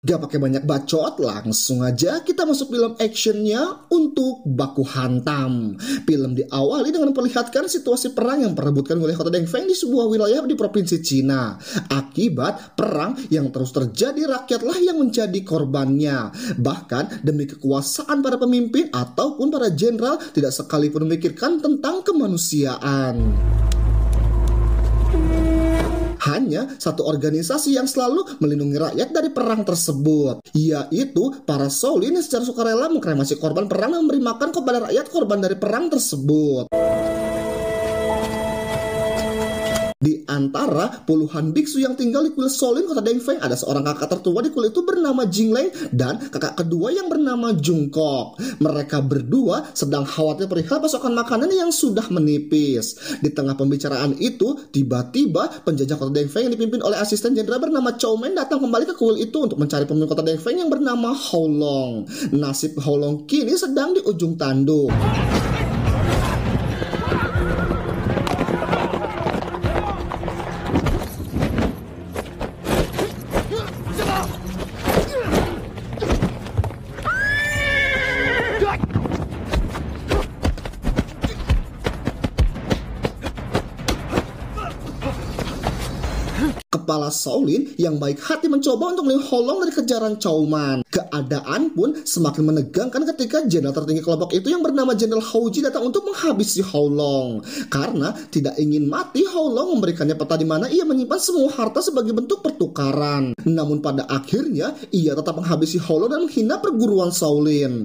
Gak pakai banyak bacot, langsung aja kita masuk film actionnya untuk baku hantam. Film diawali dengan memperlihatkan situasi perang yang memperebutkan wilayah kota Dengfeng di sebuah wilayah di provinsi Cina. Akibat perang yang terus terjadi, rakyatlah yang menjadi korbannya. Bahkan demi kekuasaan para pemimpin ataupun para jenderal tidak sekalipun memikirkan tentang kemanusiaan. Hanya satu organisasi yang selalu melindungi rakyat dari perang tersebut, yaitu para Shaolin yang secara sukarela mengkremasi korban perang dan memberi makan kepada rakyat korban dari perang tersebut. Di antara puluhan biksu yang tinggal di kuil Shaolin kota Dengfeng, ada seorang kakak tertua di kuil itu bernama Jingleng dan kakak kedua yang bernama Jungkook. Mereka berdua sedang khawatir perihal pasokan makanan yang sudah menipis. Di tengah pembicaraan itu, tiba-tiba penjajah kota Dengfeng yang dipimpin oleh asisten jenderal bernama Chow Man datang kembali ke kuil itu untuk mencari pemimpin kota Dengfeng yang bernama Hou Long. Nasib Hou Long kini sedang di ujung tanduk. Kepala Shaolin yang baik hati mencoba untuk melindungi Hou Long dari kejaran Chow Man. Keadaan pun semakin menegangkan ketika jenderal tertinggi kelompok itu yang bernama Jenderal Hou Ji datang untuk menghabisi Hou Long. Karena tidak ingin mati, Hou Long memberikannya peta di mana ia menyimpan semua harta sebagai bentuk pertukaran. Namun pada akhirnya ia tetap menghabisi Hou Long dan menghina perguruan Shaolin.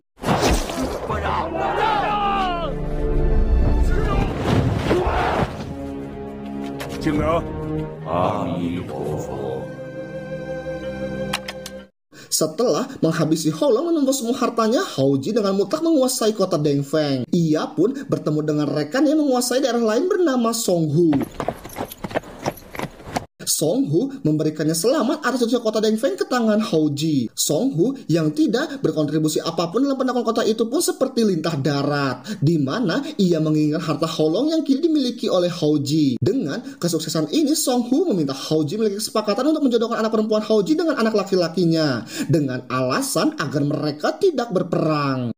Setelah menghabisi Hou Long dan membawa semua hartanya, Hou Ji dengan mutlak menguasai kota Dengfeng. Ia pun bertemu dengan rekan yang menguasai daerah lain bernama Song Hu. Song Hu memberikannya selamat atas jatuhnya kota Dengfeng ke tangan Hou Ji. Song Hu yang tidak berkontribusi apapun dalam penaklukan kota itu pun seperti lintah darat, di mana ia menginginkan harta Hou Long yang kini dimiliki oleh Hou Ji. Dengan kesuksesan ini, Song Hu meminta Hou Ji memiliki kesepakatan untuk menjodohkan anak perempuan Hou Ji dengan anak laki-lakinya, dengan alasan agar mereka tidak berperang.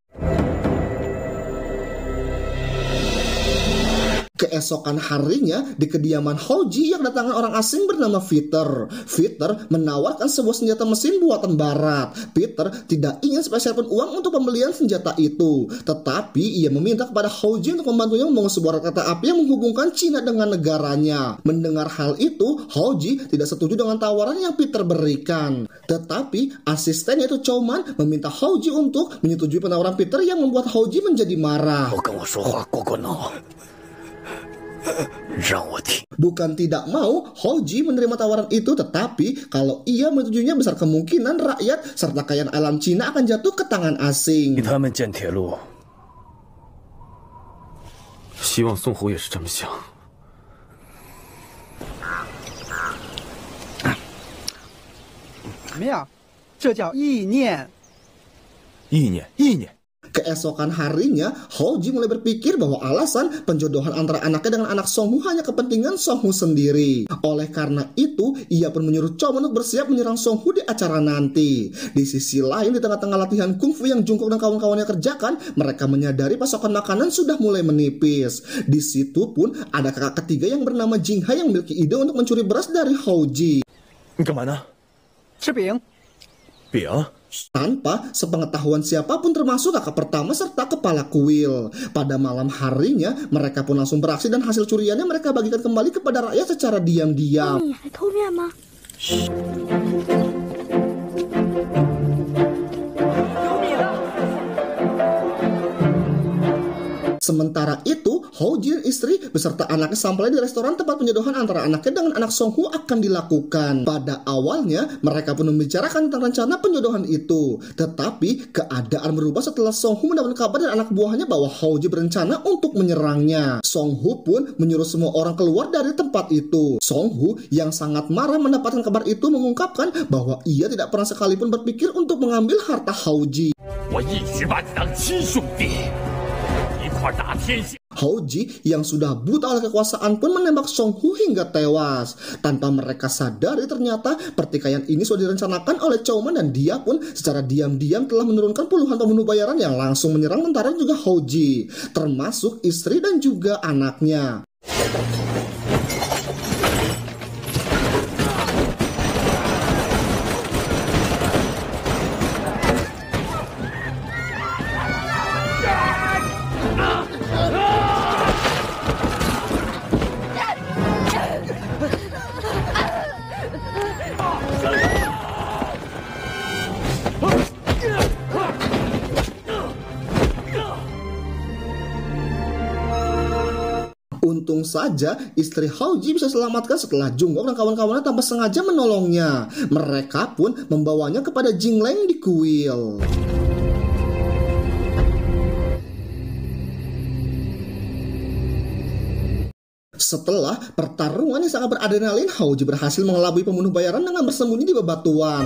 Keesokan harinya, di kediaman Hou Ji yang kedatangan orang asing bernama Peter. Peter menawarkan sebuah senjata mesin buatan barat. Peter tidak ingin spesial pun uang untuk pembelian senjata itu, tetapi ia meminta kepada Hou Ji untuk membantunya membangun sebuah kereta api yang menghubungkan Cina dengan negaranya. Mendengar hal itu, Hou Ji tidak setuju dengan tawaran yang Peter berikan. Tetapi asistennya itu Chow Man meminta Hou Ji untuk menyetujui penawaran Peter yang membuat Hou Ji menjadi marah. Bukan tidak mau, Hou Ji menerima tawaran itu, tetapi kalau ia menyetujuinya besar kemungkinan rakyat serta kekayaan alam Cina akan jatuh ke tangan asing. Keesokan harinya, Hou Ji mulai berpikir bahwa alasan penjodohan antara anaknya dengan anak Song Hu hanya kepentingan Song Hu sendiri. Oleh karena itu, ia pun menyuruh Chow Man untuk bersiap menyerang Song Hu di acara nanti. Di sisi lain, di tengah-tengah latihan kungfu yang Jungkook dan kawan-kawannya kerjakan, mereka menyadari pasokan makanan sudah mulai menipis. Di situ pun ada kakak ketiga yang bernama Jing Hai yang memiliki ide untuk mencuri beras dari Hou Ji. Tanpa sepengetahuan siapapun termasuk kakak pertama serta kepala kuil. Pada malam harinya, mereka pun langsung beraksi dan hasil curiannya mereka bagikan kembali kepada rakyat secara diam-diam. Sementara itu, Hou Ji dan istri beserta anaknya sampai di restoran tempat penjodohan antara anaknya dengan anak Song Hu akan dilakukan. Pada awalnya, mereka pun membicarakan tentang rencana penjodohan itu. Tetapi, keadaan berubah setelah Song Hu mendapat kabar dari anak buahnya bahwa Hou Ji berencana untuk menyerangnya. Song Hu pun menyuruh semua orang keluar dari tempat itu. Song Hu yang sangat marah mendapatkan kabar itu mengungkapkan bahwa ia tidak pernah sekalipun berpikir untuk mengambil harta Hou Ji. Houji yang sudah buta oleh kekuasaan pun menembak Song Hu hingga tewas. Tanpa mereka sadari ternyata pertikaian ini sudah direncanakan oleh Chow Man, dan dia pun secara diam-diam telah menurunkan puluhan pembunuh bayaran yang langsung menyerang tentara juga Houji, termasuk istri dan juga anaknya. Untung saja istri Houji bisa selamatkan setelah Jungkook dan kawan-kawannya tanpa sengaja menolongnya. Mereka pun membawanya kepada Jingleng di kuil. Setelah pertarungan yang sangat beradrenalin, Houji berhasil mengelabui pembunuh bayaran dengan bersembunyi di bebatuan.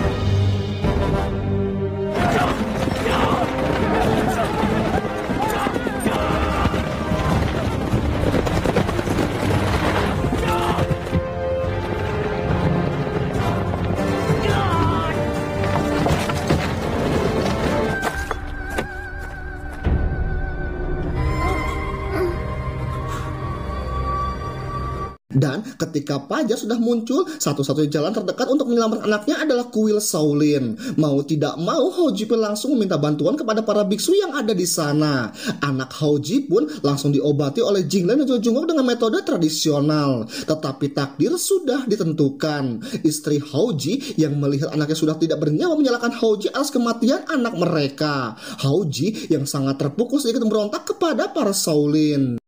Dan ketika Fajar sudah muncul, satu-satunya jalan terdekat untuk menyelamatkan anaknya adalah kuil Shaolin. Mau tidak mau, Houji pun langsung meminta bantuan kepada para biksu yang ada di sana. Anak Houji pun langsung diobati oleh Jingleng dan juga Jungkook dengan metode tradisional. Tetapi takdir sudah ditentukan. Istri Houji yang melihat anaknya sudah tidak bernyawa menyalahkan Houji atas kematian anak mereka. Houji yang sangat terpukul sedikit memberontak kepada para Shaolin.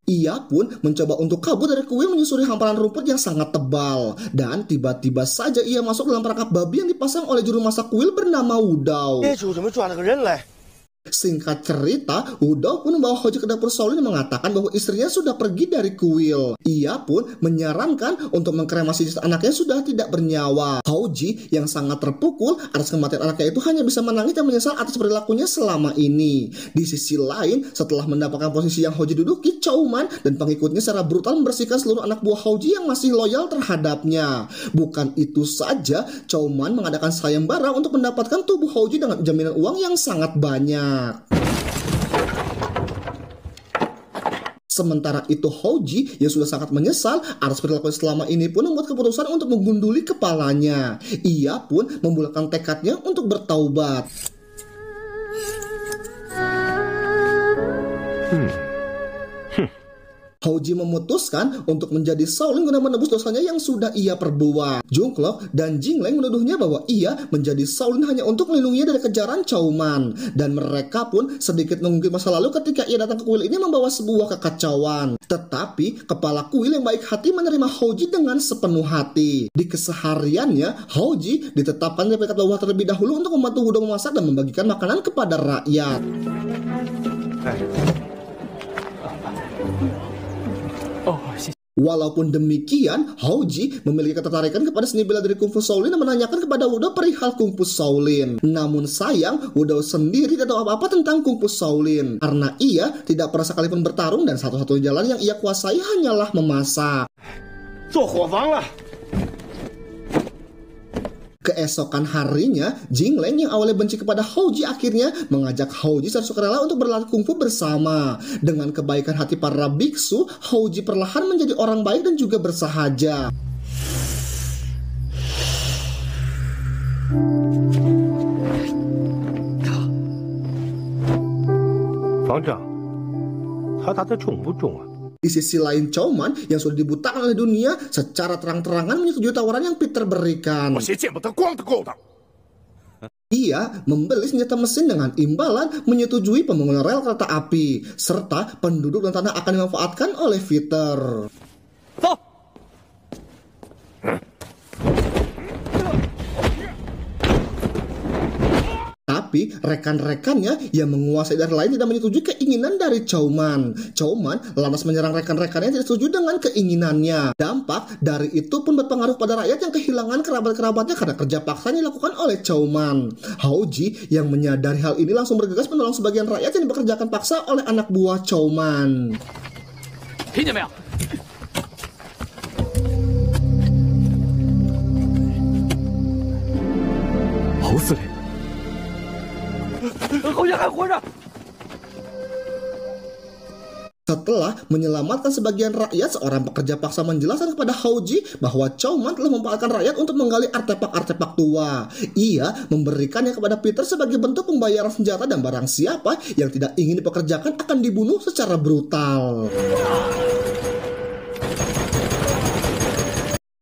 Ia pun mencoba untuk kabur dari kuil menyusuri hamparan rumput yang sangat tebal. Dan tiba-tiba saja ia masuk dalam perangkap babi yang dipasang oleh juru masak kuil bernama Wudao. Singkat cerita, Wudao pun membawa Houji ke dapur Shaolin dan mengatakan bahwa istrinya sudah pergi dari kuil. Ia pun menyarankan untuk mengkremasi jasad anaknya sudah tidak bernyawa. Houji yang sangat terpukul atas kematian anaknya itu hanya bisa menangis dan menyesal atas perilakunya selama ini. Di sisi lain, setelah mendapatkan posisi yang Houji duduki, Chow Man dan pengikutnya secara brutal membersihkan seluruh anak buah Houji yang masih loyal terhadapnya. Bukan itu saja, Chow Man mengadakan sayembara untuk mendapatkan tubuh Houji dengan jaminan uang yang sangat banyak. Sementara itu Houji yang sudah sangat menyesal atas perilaku selama ini pun membuat keputusan untuk menggunduli kepalanya. Ia pun membulatkan tekadnya untuk bertaubat. Houji memutuskan untuk menjadi Shaolin guna menebus dosanya yang sudah ia perbuat. Jungkook dan Jingleng menuduhnya bahwa ia menjadi Shaolin hanya untuk melindunginya dari kejaran Chow Man. Dan mereka pun sedikit mengungkit masa lalu ketika ia datang ke kuil ini membawa sebuah kekacauan. Tetapi kepala kuil yang baik hati menerima Houji dengan sepenuh hati. Di kesehariannya, Houji ditetapkan di peringkat bawah terlebih dahulu untuk membantu Wudao memasak dan membagikan makanan kepada rakyat. Walaupun demikian, Houji memiliki ketertarikan kepada seni bela diri kungfu Shaolin dan menanyakan kepada Wudao perihal kungfu Shaolin. Namun sayang, Wudao sendiri tidak tahu apa-apa tentang kungfu Shaolin karena ia tidak pernah sekalipun bertarung dan satu-satunya jalan yang ia kuasai hanyalah memasak. Keesokan harinya, Jingleng yang awalnya benci kepada Houji akhirnya mengajak Houji secara sukarela untuk berlatih kungfu bersama. Dengan kebaikan hati para biksu, Houji perlahan menjadi orang baik dan juga bersahaja. Di sisi lain, Chow Man yang sudah dibutakan oleh dunia secara terang-terangan menyetujui tawaran yang Peter berikan. Ia membeli senjata mesin dengan imbalan menyetujui pembangunan rel kereta api, serta penduduk dan tanah akan dimanfaatkan oleh Peter. Tapi rekan-rekannya yang menguasai daerah lain tidak menyetujui keinginan dari Chouman. Chouman lantas menyerang rekan-rekannya yang tidak setuju dengan keinginannya. Dampak dari itu pun berpengaruh pada rakyat yang kehilangan kerabat-kerabatnya karena kerja paksa yang dilakukan oleh Chouman. Haoji yang menyadari hal ini langsung bergegas menolong sebagian rakyat yang dipekerjakan paksa oleh anak buah Chouman. 听见没有？侯司令，侯爷还活着。 Setelah menyelamatkan sebagian rakyat, seorang pekerja paksa menjelaskan kepada Haoji bahwa Chouman telah memanfaatkan rakyat untuk menggali artefak-artefak tua. Ia memberikannya kepada Peter sebagai bentuk pembayaran senjata dan barang siapa yang tidak ingin dipekerjakan akan dibunuh secara brutal.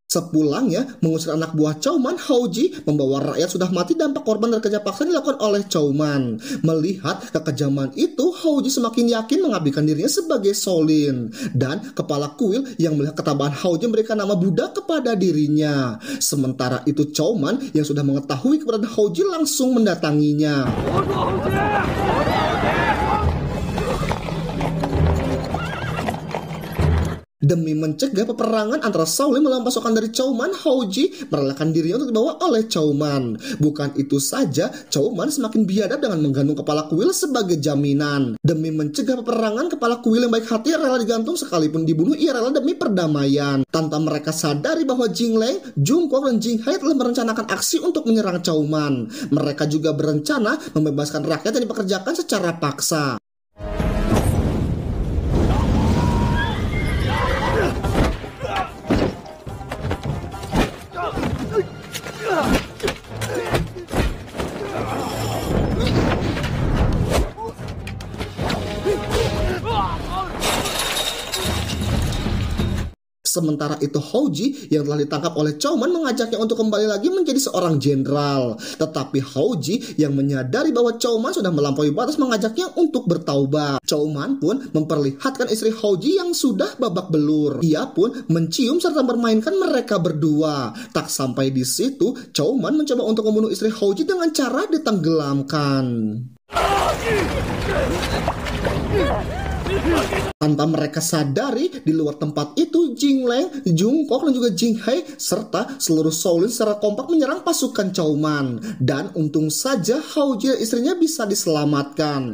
Sepulangnya mengusir anak buah Chouman, Haoji membawa rakyat sudah mati dampak korban dari kerja paksa dilakukan oleh Chouman. Melihat kekejaman itu, Haoji semakin yakin mengabdikan dirinya sebagai Shaolin. Dan kepala kuil yang melihat ketabahan Haoji memberikan nama Buddha kepada dirinya. Sementara itu Chouman yang sudah mengetahui keberadaan Haoji langsung mendatanginya. Demi mencegah peperangan antara Shaolin melawan pasukan dari Chouman, Haoji merelakan dirinya untuk dibawa oleh Chouman. Bukan itu saja, Chouman semakin biadab dengan menggantung kepala kuil sebagai jaminan. Demi mencegah peperangan, kepala kuil yang baik hati rela digantung sekalipun dibunuh, ia rela demi perdamaian. Tanpa mereka sadari bahwa Jingleng, Jungkook, dan Jinghai telah merencanakan aksi untuk menyerang Chouman. Mereka juga berencana membebaskan rakyat yang dipekerjakan secara paksa. Sementara itu Haoji yang telah ditangkap oleh Chouman mengajaknya untuk kembali lagi menjadi seorang jenderal. Tetapi Haoji yang menyadari bahwa Chouman sudah melampaui batas mengajaknya untuk bertaubat. Chouman pun memperlihatkan istri Haoji yang sudah babak belur. Ia pun mencium serta bermainkan mereka berdua. Tak sampai di situ, Chouman mencoba untuk membunuh istri Haoji dengan cara ditenggelamkan. Tanpa mereka sadari, di luar tempat itu Jingleng, Jungkook, dan juga Jinghai serta seluruh Shaolin secara kompak menyerang pasukan Chouman. Dan untung saja Haoji dan istrinya bisa diselamatkan.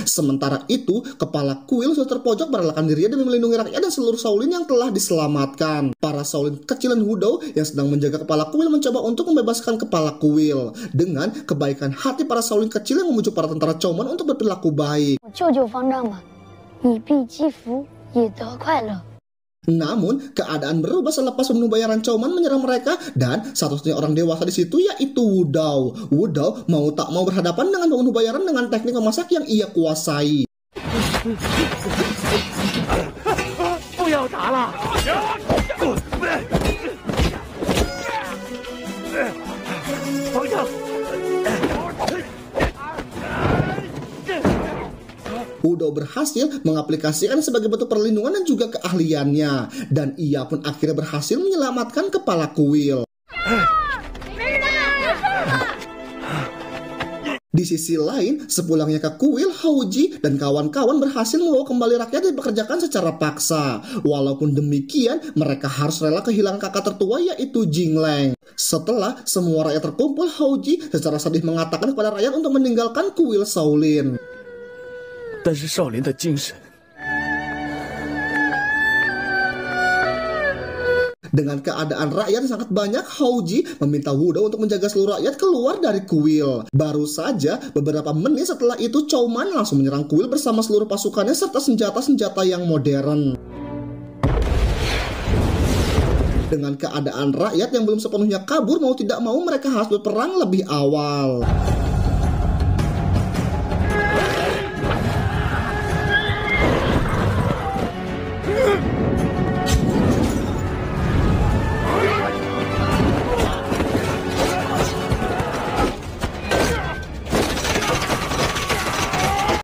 Sementara itu, kepala kuil sudah terpojok merelakan dirinya demi melindungi rakyat dan seluruh Shaolin yang telah diselamatkan. Para Shaolin kecil dan Wudou yang sedang menjaga kepala kuil mencoba untuk membebaskan kepala kuil. Dengan kebaikan hati para Shaolin kecil yang membujuk para tentara Chouman untuk berperilaku baik. Namun, keadaan berubah selepas pembunuh bayaran Chouman menyerang mereka dan satu-satunya orang dewasa di situ yaitu Wudou. Wudou mau tak mau berhadapan dengan pembunuh bayaran dengan teknik memasak yang ia kuasai. Wudou berhasil mengaplikasikan sebagai bentuk perlindungan dan juga keahliannya. Dan ia pun akhirnya berhasil menyelamatkan kepala kuil. Di sisi lain, sepulangnya ke kuil, Haoji dan kawan-kawan berhasil membawa kembali rakyat yang dipekerjakan secara paksa. Walaupun demikian, mereka harus rela kehilangan kakak tertua yaitu Jingleng. Setelah semua rakyat terkumpul, Haoji secara sedih mengatakan kepada rakyat untuk meninggalkan kuil Shaolin. 但是少林的精神 Dengan keadaan rakyat yang sangat banyak, Haoji meminta Wudou untuk menjaga seluruh rakyat keluar dari kuil. Baru saja beberapa menit setelah itu, Chouman langsung menyerang kuil bersama seluruh pasukannya serta senjata-senjata yang modern. Dengan keadaan rakyat yang belum sepenuhnya kabur, mau tidak mau mereka harus berperang lebih awal.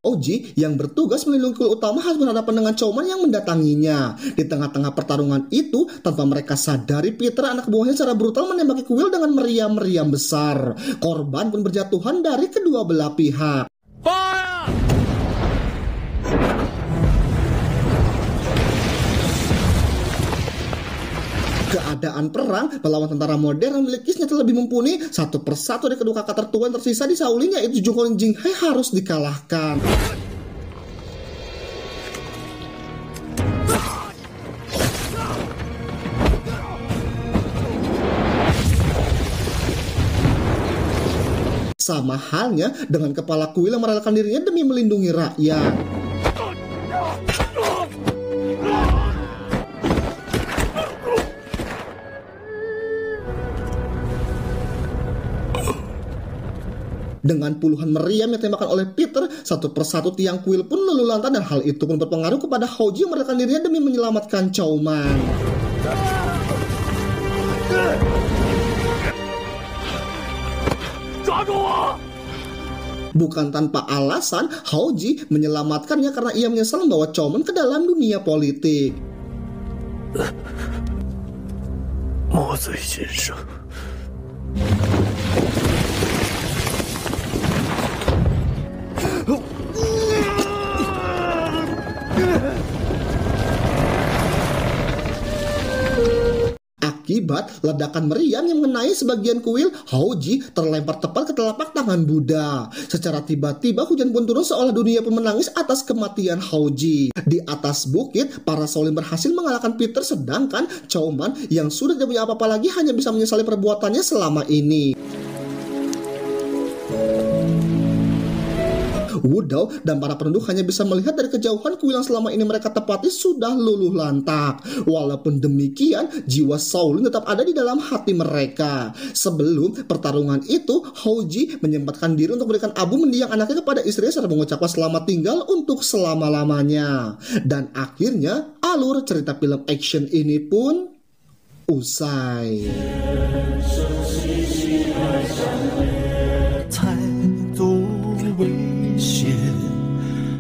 Hoji yang bertugas melindungi kuil utama harus berhadapan dengan Chouman yang mendatanginya. Di tengah-tengah pertarungan itu, tanpa mereka sadari, Peter anak buahnya secara brutal menembaki kuil dengan meriam-meriam besar. Korban pun berjatuhan dari kedua belah pihak. Keadaan perang melawan tentara modern memiliki senjata lebih mumpuni. Satu persatu dari kedua kakak tertua yang tersisa di Shaolin, yaitu Zhuge Jing Hai, harus dikalahkan. Sama halnya dengan kepala kuil yang merelakan dirinya demi melindungi rakyat. Dengan puluhan meriam yang ditembakkan oleh Peter, satu persatu tiang kuil pun luluh lantak, dan hal itu pun berpengaruh kepada Hoji yang merelakan dirinya demi menyelamatkan Chouman. Bukan tanpa alasan, Hoji menyelamatkannya karena ia menyesal membawa Chouman ke dalam dunia politik. Akibat ledakan meriam yang mengenai sebagian kuil, Hoji terlempar tepat ke telapak tangan Buddha. Secara tiba-tiba hujan pun turun seolah dunia pun menangis atas kematian Hoji. Di atas bukit, para Shaolin berhasil mengalahkan Peter, sedangkan Chouman yang sudah tidak punya apa-apa lagi hanya bisa menyesali perbuatannya selama ini. Wudao dan para penduduk hanya bisa melihat dari kejauhan kuil yang selama ini mereka tepati sudah luluh lantak. Walaupun demikian, jiwa Shaolin tetap ada di dalam hati mereka. Sebelum pertarungan itu, Hoji menyempatkan diri untuk memberikan abu mendiang anaknya kepada istrinya serta mengucapkan selamat tinggal untuk selama-lamanya. Dan akhirnya, alur cerita film action ini pun usai.